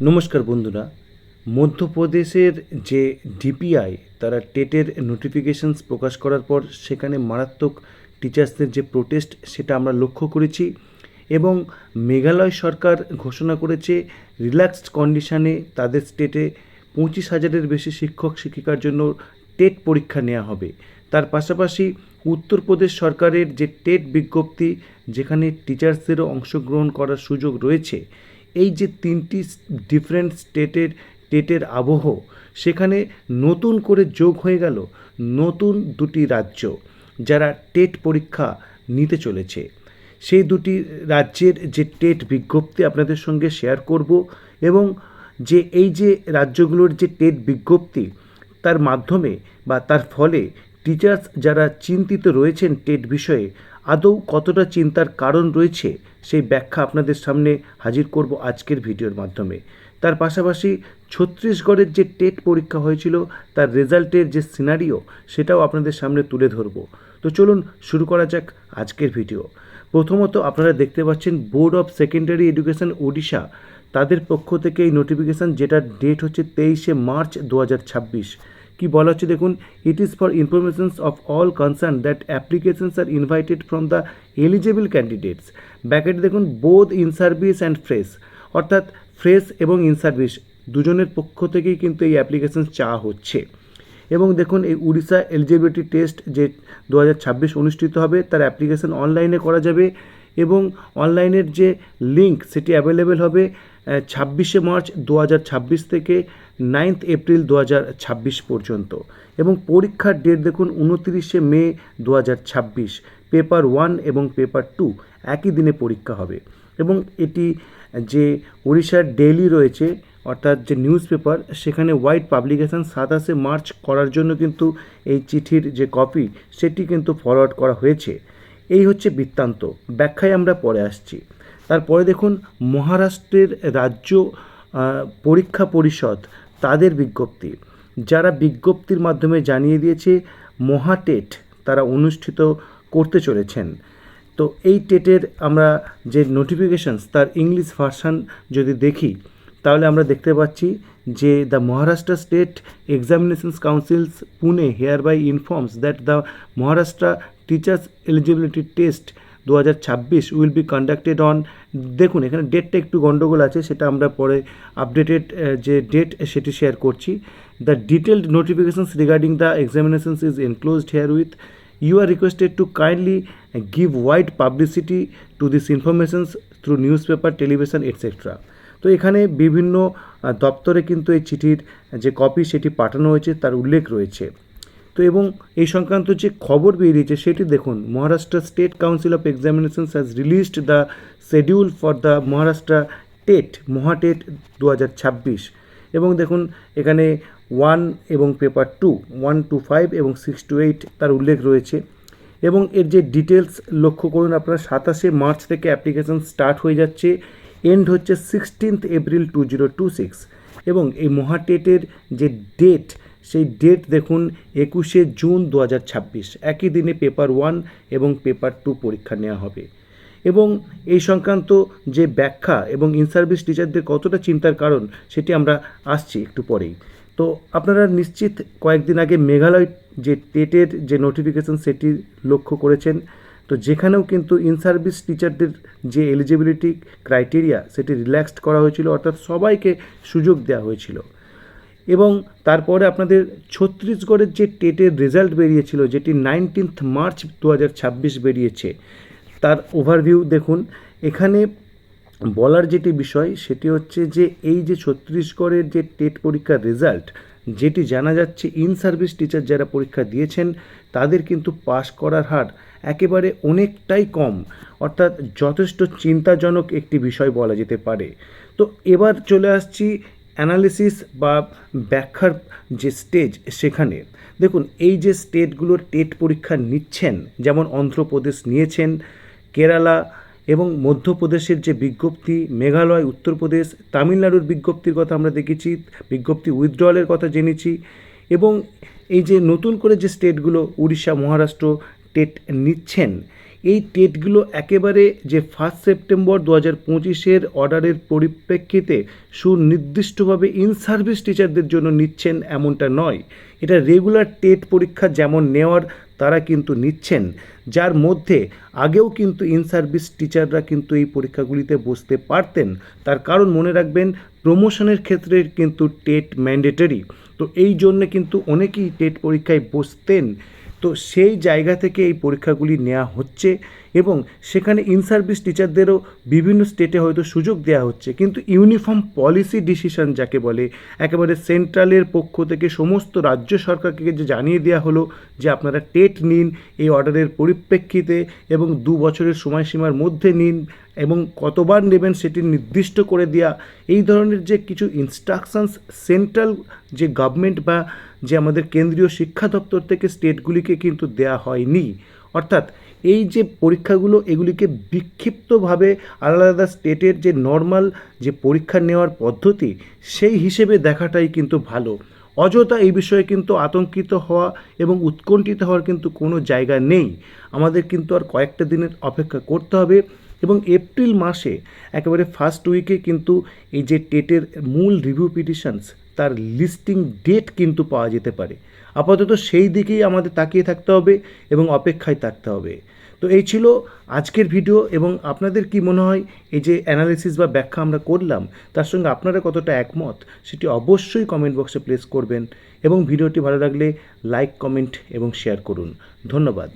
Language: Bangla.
নমস্কার বন্ধুরা। মধ্যপ্রদেশের যে ডিপিআই তারা টেটের নোটিফিকেশনস প্রকাশ করার পর সেখানে মারাত্মক টিচার্সদের যে প্রোটেস্ট সেটা আমরা লক্ষ্য করেছি এবং মেঘালয় সরকার ঘোষণা করেছে রিল্যাক্সড কন্ডিশনে তাদের স্টেটে 25,000-এর বেশি শিক্ষক শিক্ষিকার জন্য টেট পরীক্ষা নেওয়া হবে। তার পাশাপাশি উত্তরপ্রদেশ সরকারের যে টেট বিজ্ঞপ্তি যেখানে টিচার্সদেরও অংশগ্রহণ করার সুযোগ রয়েছে, এই যে তিনটি ডিফারেন্ট স্টেটের টেটের আবহ সেখানে নতুন করে যোগ হয়ে গেল নতুন দুটি রাজ্য যারা টেট পরীক্ষা নিতে চলেছে। সেই দুটি রাজ্যের যে টেট বিজ্ঞপ্তি আপনাদের সঙ্গে শেয়ার করব এবং যে এই যে রাজ্যগুলোর যে টেট বিজ্ঞপ্তি তার মাধ্যমে বা তার ফলে টিচার্স যারা চিন্তিত রয়েছেন টেট বিষয়ে আদৌ কতটা চিন্তার কারণ রয়েছে সেই ব্যাখ্যা আপনাদের সামনে হাজির করব আজকের ভিডিওর মাধ্যমে। তার পাশাপাশি ছত্তিশগড়ের যে টেট পরীক্ষা হয়েছিল তার রেজাল্টের যে সিনারিও সেটাও আপনাদের সামনে তুলে ধরব। তো চলুন শুরু করা যাক আজকের ভিডিও। প্রথমত আপনারা দেখতে পাচ্ছেন board of secondary education Odisha তাদের পক্ষ থেকে এই নোটিফিকেশান যেটার ডেট হচ্ছে 23শে মার্চ 2026। কি বলা হচ্ছে দেখুন, it is for informations of all concern that applications are invited from the eligible candidates. ব্যাকেটে দেখুন both in service and fresh, অর্থাৎ ফ্রেশ এবং ইন সার্ভিস দুজনের পক্ষ থেকেই কিন্তু এই অ্যাপ্লিকেশন চাওয়া হচ্ছে। এবং দেখুন এই উড়িষ্যা এলিজিবিলিটি টেস্ট যে 2026 অনুষ্ঠিত হবে তার অ্যাপ্লিকেশন অনলাইনে করা যাবে এবং অনলাইনের যে লিঙ্ক সেটি অ্যাভেলেবেল হবে 26শে মার্চ 2026 থেকে 9 এপ্রিল 2026 পর্যন্ত। এবং পরীক্ষার ডেট দেখুন 29শে মে 2026। পেপার 1 এবং পেপার 2 একই দিনে পরীক্ষা হবে এবং এটি যে উড়িষ্যার ডেইলি রয়েছে অর্থাৎ যে নিউজ পেপার সেখানে ওয়াইড পাবলিকেশন 27শে মার্চ করার জন্য কিন্তু এই চিঠির যে কপি সেটি কিন্তু ফরওয়ার্ড করা হয়েছে। এই হচ্ছে বৃত্তান্ত, ব্যাখ্যায় আমরা পরে আসছি। তারপরে দেখুন মহারাষ্ট্রের রাজ্য পরীক্ষা পরিষদ তাদের বিজ্ঞপ্তি, যারা বিজ্ঞপ্তির মাধ্যমে জানিয়ে দিয়েছে মহাটেট তারা অনুষ্ঠিত করতে চলেছেন। তো এই টেটের আমরা যে নোটিফিকেশনস তার ইংলিশ ভার্সান যদি দেখি তাহলে আমরা দেখতে পাচ্ছি যে the Maharashtra state examinations councils Pune hereby informs that the Maharashtra teachers eligibility test 2026 will be conducted on, দেখুন এখানে ডেটটা একটু গন্ডগোল আছে, সেটা আমরা পরে আপডেটেড যে ডেট সেটি শেয়ার করছি। The detailed notifications regarding the examinations is enclosed herewith. You are requested to kindly give wide publicity to this information through newspaper, television, etc. তো এখানে বিভিন্ন দপ্তরে কিন্তু এই চিঠির যে কপি সেটি পাঠানো হয়েছে তার উল্লেখ রয়েছে। তো এবং এই সংক্রান্ত যে খবর বেরিয়েছে সেটি দেখুন, Maharashtra state council of examinations has released the schedule for the Maharashtra TET MahaTET 2026 এবং দেখুন এখানে 1 এবং পেপার 2 1 to 5 এবং 6 to 8 তার উল্লেখ রয়েছে এবং এর যে ডিটেলস লক্ষ্য করুন আপনারা 27শে মার্চ থেকে অ্যাপ্লিকেশন স্টার্ট হয়ে যাচ্ছে, এন্ড হচ্ছে 16 এপ্রিল 2026 এবং এই মহাটেটের যে ডেট সেই ডেট দেখুন 21শে জুন 2026। একই দিনে পেপার 1 এবং পেপার 2 পরীক্ষা নেওয়া হবে এবং এই সংক্রান্ত যে ব্যাখ্যা এবং ইন সার্ভিস টিচারদের কতটা চিন্তার কারণ সেটি আমরা আসছি একটু পরেই। তো আপনারা নিশ্চিত কয়েকদিন আগে মেঘালয় যে টেটের যে নোটিফিকেশন সেটি লক্ষ্য করেছেন, তো যেখানেও কিন্তু ইন সার্ভিস টিচারদের যে এলিজিবিলিটি ক্রাইটেরিয়া সেটি রিল্যাক্সড করা হয়েছিল, অর্থাৎ সবাইকে সুযোগ দেওয়া হয়েছিল। এবং তারপরে আপনাদের ছত্তিশগড়ের যে টেটের রেজাল্ট বেরিয়েছিল যেটি 19 মার্চ 2026 বেরিয়েছে, তার ওভারভিউ দেখুন। এখানে বলার যেটি বিষয় সেটি হচ্ছে যে এই যে ছত্তিশগড়ের যে টেট পরীক্ষার রেজাল্ট যেটি জানা যাচ্ছে ইন সার্ভিস টিচার যারা পরীক্ষা দিয়েছেন তাদের কিন্তু পাশ করার হার একেবারে অনেকটাই কম, অর্থাৎ যথেষ্ট চিন্তাজনক একটি বিষয় বলা যেতে পারে। তো এবার চলে আসছি অ্যানালিসিস বা ব্যাখ্যার যে স্টেজ সেখানে দেখুন এই যে স্টেটগুলোর টেট পরীক্ষা নিচ্ছেন, যেমন অন্ধ্রপ্রদেশ নিয়েছেন, কেরালা এবং মধ্যপ্রদেশের যে বিজ্ঞপ্তি, মেঘালয়, উত্তরপ্রদেশ, তামিলনাড়ুর বিজ্ঞপ্তির কথা আমরা দেখেছি, বিজ্ঞপ্তি উইথড্রলের কথা জেনেছি এবং এই যে নতুন করে যে স্টেটগুলো উড়িষ্যা, মহারাষ্ট্র টেট নিচ্ছেন, এই টেটগুলো একেবারে যে 1 সেপ্টেম্বর 2025-এর অর্ডারের পরিপ্রেক্ষিতে সুনির্দিষ্টভাবে ইন সার্ভিস টিচারদের জন্য নিচ্ছেন এমনটা নয়। এটা রেগুলার টেট পরীক্ষা যেমন নেওয়ার তারা কিন্তু নিচ্ছেন, যার মধ্যে আগেও কিন্তু ইন সার্ভিস টিচাররা কিন্তু এই পরীক্ষাগুলিতে বসতে পারতেন। তার কারণ মনে রাখবেন, প্রমোশনের ক্ষেত্রে কিন্তু টেট ম্যান্ডেটরি, তো এই জন্যে কিন্তু অনেকেই টেট পরীক্ষায় বসতেন। তো সেই জায়গা থেকে এই পরীক্ষাগুলি নেওয়া হচ্ছে এবং সেখানে ইন সার্ভিস টিচারদেরও বিভিন্ন স্টেটে হয়তো সুযোগ দেওয়া হচ্ছে, কিন্তু ইউনিফর্ম পলিসি ডিসিশন যাকে বলে, একেবারে সেন্ট্রালের পক্ষ থেকে সমস্ত রাজ্য সরকারকে যে জানিয়ে দেওয়া হলো যে আপনারা টেট নিন এই অর্ডারের পরিপ্রেক্ষিতে এবং 2 বছরের সময়সীমার মধ্যে নিন এবং কতবার নেবেন সেটি নির্দিষ্ট করে দেওয়া, এই ধরনের যে কিছু ইনস্ট্রাকশনস সেন্ট্রাল যে গভর্নমেন্ট বা যে আমাদের কেন্দ্রীয় শিক্ষা দপ্তর থেকে স্টেটগুলিকে কিন্তু দেয়া হয়নি। অর্থাৎ এই যে পরীক্ষাগুলো এগুলিকে বিক্ষিপ্তভাবে আলাদা আলাদা স্টেটের যে নর্মাল যে পরীক্ষা নেওয়ার পদ্ধতি সেই হিসেবে দেখাটাই কিন্তু ভালো। অযথা এই বিষয়ে কিন্তু আতঙ্কিত হওয়া এবং উৎকণ্ঠিত হওয়ার কিন্তু কোনো জায়গা নেই। আমাদের কিন্তু আর কয়েকটা দিনের অপেক্ষা করতে হবে এবং এপ্রিল মাসে একেবারে ফার্স্ট উইকে কিন্তু এই যে টেটের মূল রিভিউ পিটিশনস তার লিস্টিং ডেট কিন্তু পাওয়া যেতে পারে। আপাতত সেই দিকেই আমাদের তাকিয়ে থাকতে হবে এবং অপেক্ষায় থাকতে হবে। তো এই ছিল আজকের ভিডিও এবং আপনাদের কি মনে হয় এই যে অ্যানালিসিস বা ব্যাখ্যা আমরা করলাম তার সঙ্গে আপনারা কতটা একমত সেটি অবশ্যই কমেন্ট বক্সে প্লেস করবেন এবং ভিডিওটি ভালো লাগলে লাইক, কমেন্ট এবং শেয়ার করুন। ধন্যবাদ।